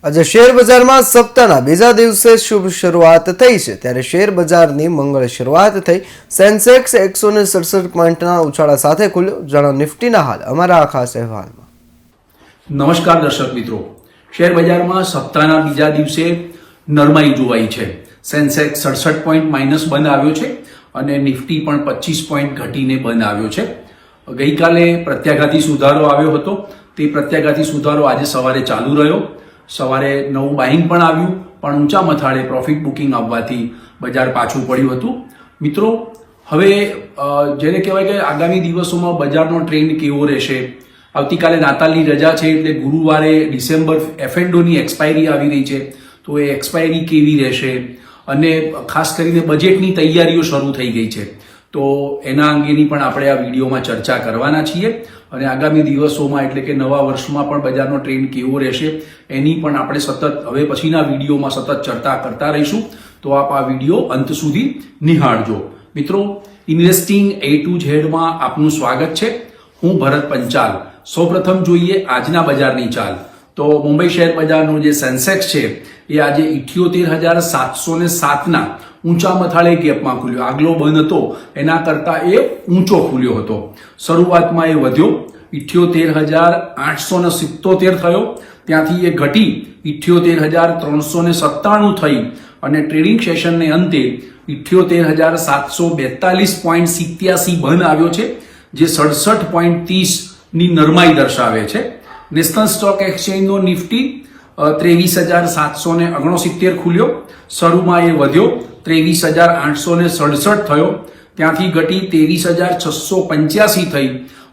આજે શેર બજારમાં સપ્તાહના બીજા દિવસે શુભ શરૂઆત થઈ છે ત્યારે શેર બજારની મંગળ શરૂઆત થઈ સેન્સેક્સ 167 પોઈન્ટના ઉછાળા સાથે ખુલ્યો. જાણો નિફ્ટીના હાલ અમારા આ ખાસ અહેવાલમાં. નમસ્કાર દર્શક મિત્રો, શેર બજારમાં સપ્તાહના બીજા દિવસે નરમાઈ જોવાઈ છે. સેન્સેક્સ 67 પોઈન્ટ માઇનસ બંધ આવ્યો છે અને નિફ્ટી પણ 25 પોઈન્ટ ઘટીને બંધ આવ્યો છે. ગઈકાલે પ્રત્યાઘાતી સુધારો આવ્યો હતો, તે પ્રત્યાઘાતી સુધારો આજે સવારે ચાલુ રહ્યો. સવારે નવું બાઇંગ પણ આવ્યું, પણ ઊંચા મથાળે પ્રોફિટ બુકિંગ આવવાથી બજાર પાછું પડ્યું હતું. મિત્રો, હવે જેને કહેવાય કે આગામી દિવસોમાં બજારનો ટ્રેન્ડ કેવો રહેશે. આવતીકાલે નાતાલની રજા છે એટલે ગુરુવારે ડિસેમ્બર F&Oની એક્સપાયરી આવી રહી છે, તો એ એક્સપાયરી કેવી રહેશે અને ખાસ કરીને બજેટની તૈયારીઓ શરૂ થઈ ગઈ છે, તો એના અંગેની પણ આપણે આ વિડીયોમાં ચર્ચા કરવાના છીએ. અને આગામી દિવસોમાં એટલે કે નવા વર્ષમાં પણ બજારનો ટ્રેન્ડ કેવો રહેશે એની પણ આપણે સતત હવે પછીના વિડીયોમાં સતત ચર્ચા કરતા રહીશું. તો આપ આ વિડીયો અંત સુધી નિહાળજો. મિત્રો, ઇન્વેસ્ટિંગ A to Z માં આપનું સ્વાગત છે. હું ભરત પંચાલ. સૌપ્રથમ જોઈએ આજના બજારની ચાલ. તો મુંબઈ શેર બજારનો જે સેન્સેક્સ છે એ આજે 78,707ના ઊંચા મથાળે ગેપમાં ખુલ્યો. આગલો બંધ હતો એના કરતા એ ઊંચો ખુલ્યો હતો. શરૂઆતમાં એ વધ્યો 78,877 થયો, ત્યાંથી એ ઘટી 78,397 થઈ અને ટ્રેડિંગ સેશનને અંતે 78,742.87 બંધ આવ્યો છે, જે 67.30ની નરમાઈ દર્શાવે છે. નેશનલ સ્ટોક એક્સચેન્જનો નિફ્ટી 23,769 ખુલ્યો. શરૂમાં એ વધ્યો 23,867 થયો, ત્યાંથી ઘટી 23,685 થઈ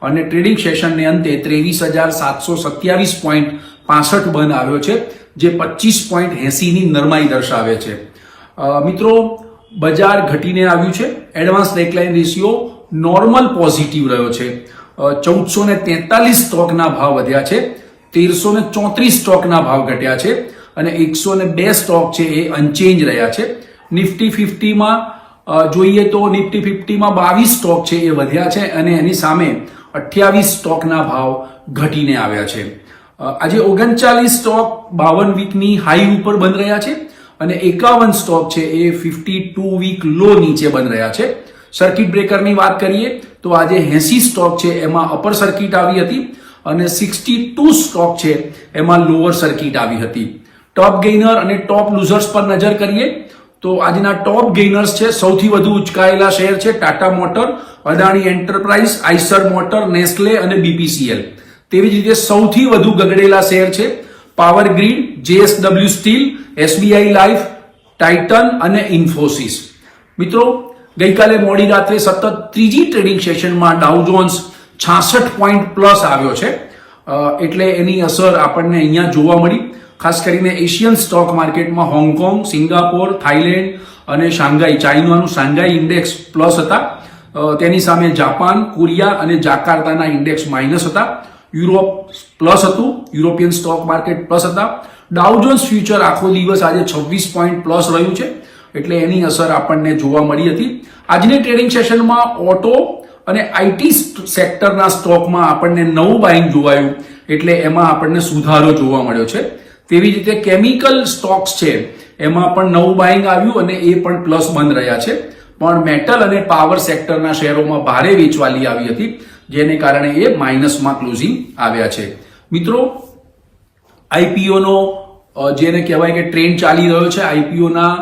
અને ટ્રેડિંગ સેશનને અંતે 23,727.65 બંધ આવ્યો છે, જે 25.80ની નરમાઈ દર્શાવે છે. મિત્રો, બજાર ઘટીને આવ્યું છે. Advance neckline ratio normal positive રહ્યો છે. 1443 સ્ટોકના ભાવ વધ્યા છે, 1334 સ્ટોકના ભાવ ઘટ્યા છે અને 102 સ્ટોક છે એ અનચેન્જ રહ્યા છે. નિફ્ટી 50માં જોઈએ તો નિફ્ટી 50માં 22 સ્ટોક છે એ વધ્યા છે અને એની સામે 28 સ્ટોકના ભાવ ઘટીને આવ્યા છે. આજે 39 સ્ટોક 52 વીકની હાઈ ઉપર બંધ રહ્યા છે અને 51 સ્ટોક છે એ 52 વીક લો નીચે બંધ રહ્યા છે. સર્કિટ બ્રેકરની વાત કરીએ તો આજે 80 સ્ટોક છે એમાં અપર સર્કિટ આવી હતી અને 62 સ્ટોક છે એમાં લોઅર સર્કિટ આવી હતી. ટોપ ગેઇનર અને ટોપ લૂઝર્સ પર નજર કરીએ તો આજના ટોપ ગેઇનર્સ છે, સૌથી વધુ ઉચકાયેલા શેર છે Tata motor, Adani enterprise, Eicher motor, Nestle અને BPCL. તેવી જ રીતે સૌથી વધુ ગગડેલા શેર છે power grid, JSW steel, SBI life, Titan અને ઇન્ફોસિસ. મિત્રો, ગઈકાલે મોડી રાત્રે સતત ત્રીજી ટ્રેડિંગ સેશનમાં ડાઉ જોન્સ 66 પોઈન્ટ પ્લસ આવ્યો છે, એટલે એની અસર આપણને અહીંયા જોવા મળી. ખાસ કરીને એશિયન સ્ટોક માર્કેટમાં હોંગકોંગ, સિંગાપોર, થાઈલેન્ડ અને શાંઘાઈ, ચાઇનાનું શાંઘાઈ ઇન્ડેક્સ પ્લસ હતા. તેની સામે જાપાન, કોરિયા અને જાકાર્તાના ઇન્ડેક્સ માઇનસ હતા. યુરોપ પ્લસ હતું, યુરોપિયન સ્ટોક માર્કેટ પ્લસ હતા. ડાઉ જોન્સ ફ્યુચર આખો દિવસ આજે 26 પોઈન્ટ પ્લસ રહ્યું છે, એટલે એની અસર આપણને જોવા મળી હતી. આજની ટ્રેડિંગ સેશનમાં ઓટો અને IT સેક્ટરના સ્ટોકમાં આપણને નવું બાઇંગ જોવાયું, એટલે એમાં આપણને સુધારો જોવા મળ્યો છે. તેવી જ રીતે કેમિકલ સ્ટોક્સ છે એમાં પણ નવું બાઇંગ આવ્યું અને એ પણ પ્લસ બંધ રહ્યા છે. પણ મેટલ અને પાવર સેક્ટરના શેરોમાં ભારે વેચવાલી આવી હતી, જેને કારણે એ માઇનસમાં ક્લોઝિંગ આવ્યા છે. મિત્રો, IPOનો જેને કહેવાય કે ટ્રેન્ડ ચાલી રહ્યો છે, IPOના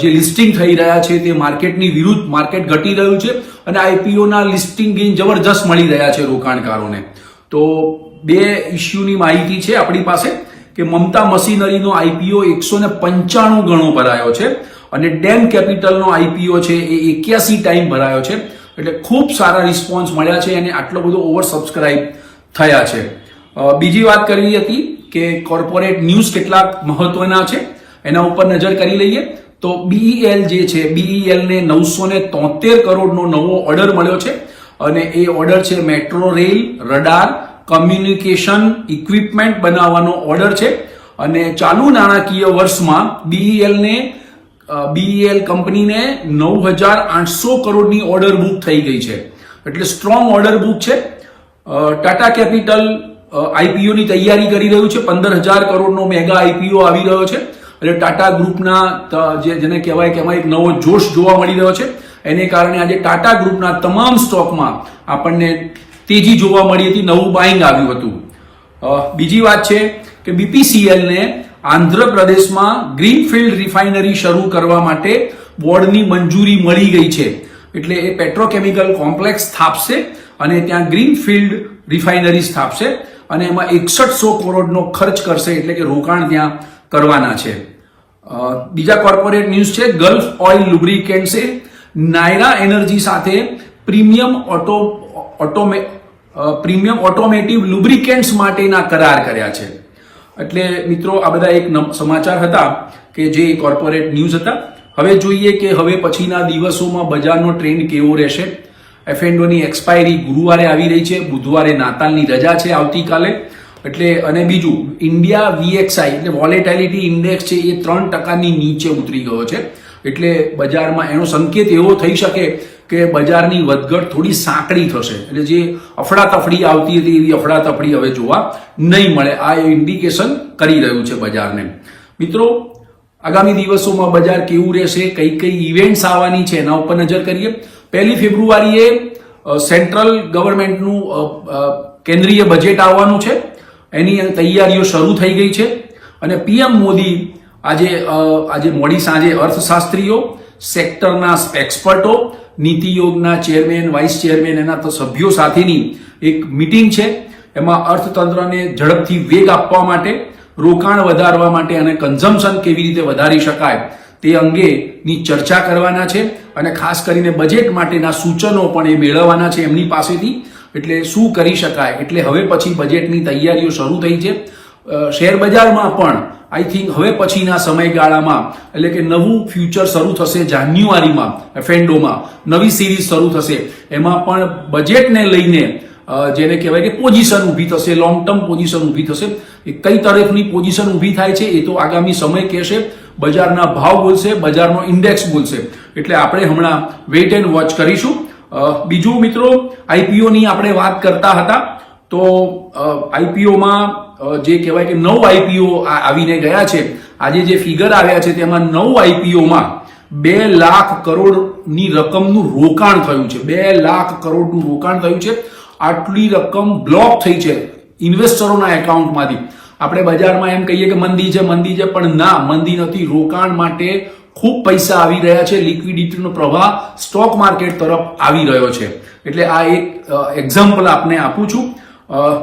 જે લિસ્ટિંગ થઈ રહ્યા છે તે માર્કેટની વિરુદ્ધ માર્કેટ ઘટી રહ્યું છે અને IPOના લિસ્ટિંગ ગેઇન જબરજસ્ત મળી રહ્યા છે રોકાણકારોને. તો બે ઇસ્યુની માહિતી છે આપણી પાસે કે મમતા મશીનરીનો IPO 195 ગણો ભરાયો છે અને ડેમ કેપિટલનો IPO છે એ 81 ટાઈમ ભરાયો છે, એટલે ખૂબ સારા રિસ્પોન્સ મળ્યા છે અને આટલો બધો ઓવર સબસ્ક્રાઇબ થયા છે. બીજી વાત કરવી હતી કે કોર્પોરેટ ન્યૂઝ કેટલાક મહત્વના છે એના ઉપર નજર કરી લઈએ. તો BEL જે છે, BEL ને 973 કરોડનો નવો ઓર્ડર મળ્યો છે અને એ ઓર્ડર છે metro rail, radar, communication equipment બનાવવાનો ઓર્ડર છે અને ચાલુ નાણાકીય વર્ષમાં BEL કંપનીને 9,800 કરોડની ઓર્ડર બુક થઈ ગઈ છે, એટલે સ્ટ્રોંગ ઓર્ડર બુક છે. ટાટા કેપિટલ આઈપીઓ ની તૈયારી કરી રહ્યું છે. 15,000 કરોડનો મેગા આઈપીઓ આવી રહ્યો છે. એટલે ટાટા ગ્રુપના જેને કહેવાય કે એમાં એક નવો જોશ જોવા મળી રહ્યો છે. એને કારણે આજે ટાટા ગ્રુપના તમામ સ્ટોકમાં આપણને તેજી જોવા મળી હતી, નવું બાઇંગ આવ્યું હતું. બીજી વાત છે કે BPCL ને આંધ્રપ્રદેશમાં ગ્રીનફિલ્ડ રિફાઇનરી શરૂ કરવા માટે બોર્ડની મંજૂરી મળી ગઈ છે. એટલે એ પેટ્રોકેમિકલ કોમ્પ્લેક્સ સ્થાપશે અને ત્યાં ગ્રીનફિલ્ડ રિફાઇનરી સ્થાપશે અને એમાં 6100 કરોડનો ખર્ચ કરશે, એટલે કે રોકાણ ત્યાં કરવાના છે. બીજા કોર્પોરેટ ન્યૂઝ છે, ગલ્ફ ઓઇલ લુબ્રિકેન્ટ્સે નાયરા એનર્જી સાથે પ્રીમિયમ ઓટોમેટિવ લુબ્રિકેન્ટ્સ માટેના કરાર કર્યા છે. એટલે મિત્રો આ બધા એક સમાચાર હતા કે જે કોર્પોરેટ ન્યૂઝ હતા. હવે જોઈએ કે હવે પછીના દિવસોમાં બજારનો ટ્રેન્ડ કેવો રહેશે. F&Oની એક્સપાયરી ગુરુવારે આવી રહી છે, બુધવારે નાતાલની રજા છે આવતીકાલે. એટલે અને બીજું ઇન્ડિયા VXI એટલે વોલેટિલિટી ઇન્ડેક્સ છે એ 3% નીચે ઉતરી ગયો છે. એટલે બજારમાં એનો સંકેત એવો થઈ શકે કે બજારની વધઘટ થોડી સાંકડી થશે. એટલે જે અફડાતફડી આવતી હતી એવી અફડાતફડી હવે જોવા નહીં મળે. આ ઇન્ડિકેશન કરી રહ્યું છે બજારને. મિત્રો આગામી દિવસોમાં બજાર કેવું રહેશે, કઈ કઈ ઇવેન્ટ્સ આવવાની છે એના ઉપર નજર કરીએ. 1 ફેબ્રુઆરીએ સેન્ટ્રલ ગવર્મેન્ટનું કેન્દ્રીય બજેટ આવવાનું છે. એની તૈયારીઓ શરૂ થઈ ગઈ છે અને PM મોદી આજે મોડી સાંજે અર્થશાસ્ત્રીઓ, સેક્ટરના એક્સપર્ટો, નીતિ યોગના ચેરમેન, વાઇસ ચેરમેન એના સભ્યો સાથેની એક મીટિંગ છે. એમાં અર્થતંત્રને ઝડપથી વેગ આપવા માટે, રોકાણ વધારવા માટે અને કન્ઝમ્પશન કેવી રીતે વધારી શકાય તે અંગેની ચર્ચા કરવાના છે અને ખાસ કરીને બજેટ માટેના સૂચનો પણ એ મેળવવાના છે એમની પાસેથી. એટલે શું કરી શકાય, એટલે હવે પછી બજેટની તૈયારીઓ શરૂ થઈ છે. શેર બજારમાં પણ આઈ થિંક હવે પછીના સમયગાળામાં એટલે કે નવું ફ્યુચર શરૂ થશે જાન્યુઆરીમાં. F&Oમાં નવી સિરીઝ શરૂ થશે. એમાં પણ બજેટને લઈને જેને કહેવાય કે પોઝિશન ઊભી થશે, લોંગ ટર્મ પોઝિશન ઊભી થશે. એ કઈ તરફની પોઝિશન ઊભી થાય છે એ તો આગામી સમય કહેશે. બજારના ભાવ બોલશે, બજારનો ઇન્ડેક્સ બોલશે. એટલે આપણે હમણાં વેઇટ એન્ડ વોચ કરીશું. બીજું મિત્રો, આઈપીઓની આપણે વાત કરતા હતા તો આઈપીઓમાં જે કહેવાય કે 9 આઈપીઓ આવીને ગયા છે. આજે જે ફિગર આવ્યા છે તેમાં 9 આઈપીઓમાં 2 લાખ કરોડની રકમનું રોકાણ થયું છે. 2 લાખ કરોડનું રોકાણ થયું છે. આટલી રકમ બ્લોક થઈ છે ઇન્વેસ્ટરોના એકાઉન્ટમાંથી. આપણે બજારમાં એમ કહીએ કે મંદી છે, પણ ના, મંદી નથી. રોકાણ માટે ખૂબ પૈસા આવી રહ્યા છે. લિક્વિડિટીનો પ્રવાહ સ્ટોક માર્કેટ તરફ આવી રહ્યો છે. એટલે આ એક એક્ઝામ્પલ આપને આપું છું.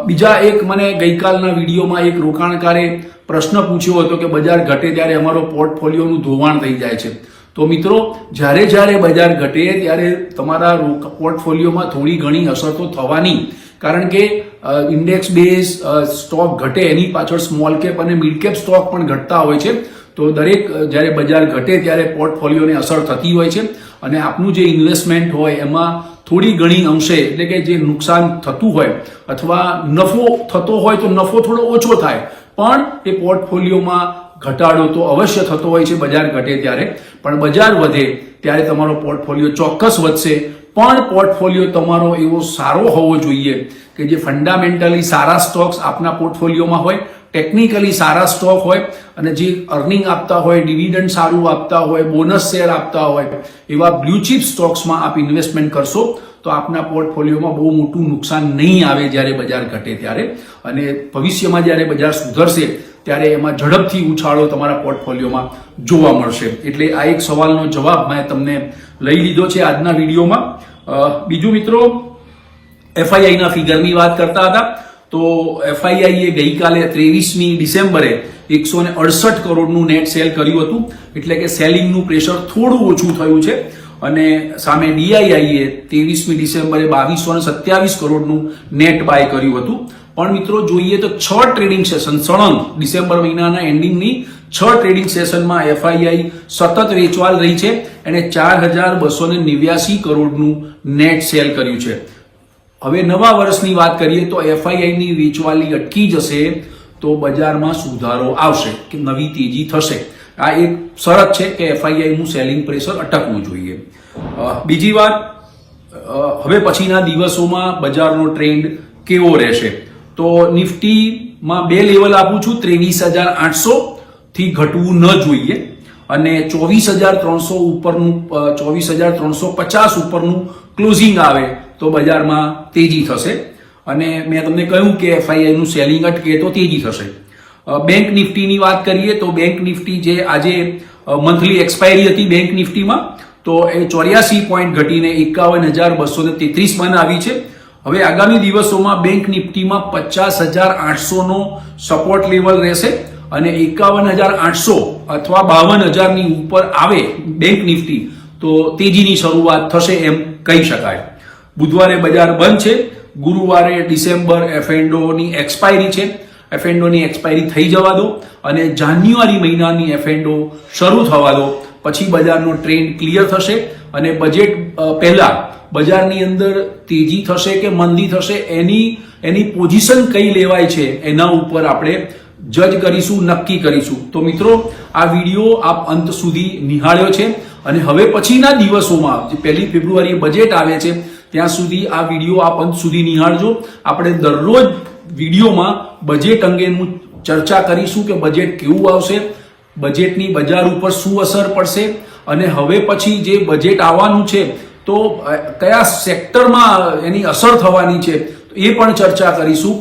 બીજા એક મને ગઈકાલના વિડીયોમાં એક રોકાણકારે પ્રશ્ન પૂછ્યો હતો કે બજાર ઘટે ત્યારે અમારો પોર્ટફોલિયોનું ધોવાણ થઈ જાય છે. તો મિત્રો, જ્યારે બજાર ઘટે ત્યારે તમારા પોર્ટફોલિયોમાં થોડી ઘણી અસર તો થવાની. કારણ કે ઇન્ડેક્સ બેઝ સ્ટોક ઘટે એની પાછળ સ્મોલ કેપ અને મિડ કેપ સ્ટોક પણ ઘટતા હોય છે. તો દરેક જ્યારે બજાર ઘટે ત્યારે પોર્ટફોલિયોને અસર થતી હોય છે અને આપનું જે ઇન્વેસ્ટમેન્ટ હોય એમાં થોડી ઘણી અંશે એટલે કે જે નુકસાન થતું હોય અથવા નફો થતો હોય તો નફો થોડો ઓછો થાય, પણ એ પોર્ટફોલિયોમાં ઘટાડો તો અવશ્ય થતો હોય છે બજાર ઘટે ત્યારે. પણ બજાર વધે ત્યારે તમારો પોર્ટફોલિયો ચોક્કસ વધશે. પણ પોર્ટફોલિયો તમારો એવો સારો હોવો જોઈએ કે જે ફંડામેન્ટલી સારા સ્ટોક્સ આપના પોર્ટફોલિયોમાં હોય, ટેકનિકલી સારા સ્ટોક હોય અને જે અર્નિંગ આપતા હોય, ડિવિડન્ડ સારું આપતા હોય, બોનસ શેર આપતા હોય, એવા બ્લુ ચીપ સ્ટોક્સમાં આપ ઇન્વેસ્ટમેન્ટ કરશો તો આપના પોર્ટફોલિયોમાં બહુ મોટું નુકસાન નહીં આવે જ્યારે બજાર ઘટે ત્યારે. અને ભવિષ્યમાં જ્યારે બજાર સુધરશે ત્યારે એમાં ઝડપથી ઉછાળો તમારા પોર્ટફોલિયોમાં જોવા મળશે. એટલે આ એક સવાલનો જવાબ મેં તમને લઈ લીધો છે આજના વિડીયોમાં. બીજું મિત્રો, FIIના ફિગરની વાત કરતા હતા તો FIIએ ગઈકાલે 23મી ડિસેમ્બરે 168 કરોડનું નેટ સેલ કર્યું હતું. એટલે કે સેલિંગનું પ્રેશર થોડું ઓછું થયું છે. અને સામે DIIએ 23મી ડિસેમ્બરે 2227 કરોડનું નેટ બાય કર્યું હતું. પણ મિત્રો જોઈએ તો 6 ટ્રેડિંગ સેશન સળંગ ડિસેમ્બર મહિનાના એન્ડિંગની 6 ટ્રેડિંગ સેશનમાં FII સતત વેચવાલ રહી છે. એને 4289 કરોડનું નેટ સેલ કર્યું છે. હવે નવા વર્ષની વાત કરીએ તો FIIની વેચવાલી અટકી જશે તો બજારમાં સુધારો આવશે કે નવી તેજી થશે. આ એક શરત છે કે FIIનું સેલિંગ પ્રેશર અટકવું જોઈએ. બીજી વાત, હવે પછીના દિવસોમાં બજારનો ટ્રેન્ડ કેવો રહેશે તો નિફ્ટીમાં 2 લેવલ આપું છું, 23,800 થી ઘટવું ન જોઈએ અને 24,300 ઉપરનું 24,350 ઉપરનું ક્લોઝિંગ આવે તો બજારમાં તેજી થશે. અને મેં તમને કહ્યું કે FII નું સેલિંગ અટકે તો તેજી થશે. બેંક નિફ્ટીની વાત કરીએ તો બેંક નિફ્ટી જે આજે મંથલી એક્સપાયરી હતી બેંક નિફ્ટીમાં, તો એ 84 પોઈન્ટ ઘટીને 51,233 બંધ આવી છે. હવે આગામી દિવસોમાં બેંક નિફ્ટીમાં 50,800 નો સપોર્ટ લેવલ રહેશે અને 51,800 અથવા 52,000 ની ઉપર આવે બેંક નિફ્ટી તો તેજીની શરૂઆત થશે એમ કહી શકાય. બુધવારે બજાર બંધ છે. ગુરુવારે ડિસેમ્બર F&O ની એક્સપાયરી છે. F&O ની એક્સપાયરી થઈ જવા દો અને જાન્યુઆરી મહિનાની F&O શરૂ થવા દો, પછી બજારનો ટ્રેન્ડ ક્લિયર થશે અને બજેટ પહેલા બજારની અંદર તેજી થશે કે મંદી થશે એની પોઝિશન કઈ લેવાય છે એના ઉપર આપણે જજ કરીશું, નક્કી કરીશું. તો મિત્રો, આ વિડીયો આપ અંત સુધી નિહાળ્યો છે અને હવે પછીના દિવસોમાં જે 1 ફેબ્રુઆરીએ બજેટ આવે છે ત્યાં સુધી આ વિડીયો આપ અંત સુધી નિહાળજો. આપણે દરરોજ વિડીયોમાં બજેટ અંગેનું ચર્ચા કરીશું કે બજેટ કેવું આવશે, બજેટની બજાર ઉપર શું અસર પડશે અને હવે પછી જે બજેટ આવવાનું છે તો કયા સેક્ટરમાં એની અસર થવાની છે એ પણ ચર્ચા કરીશું.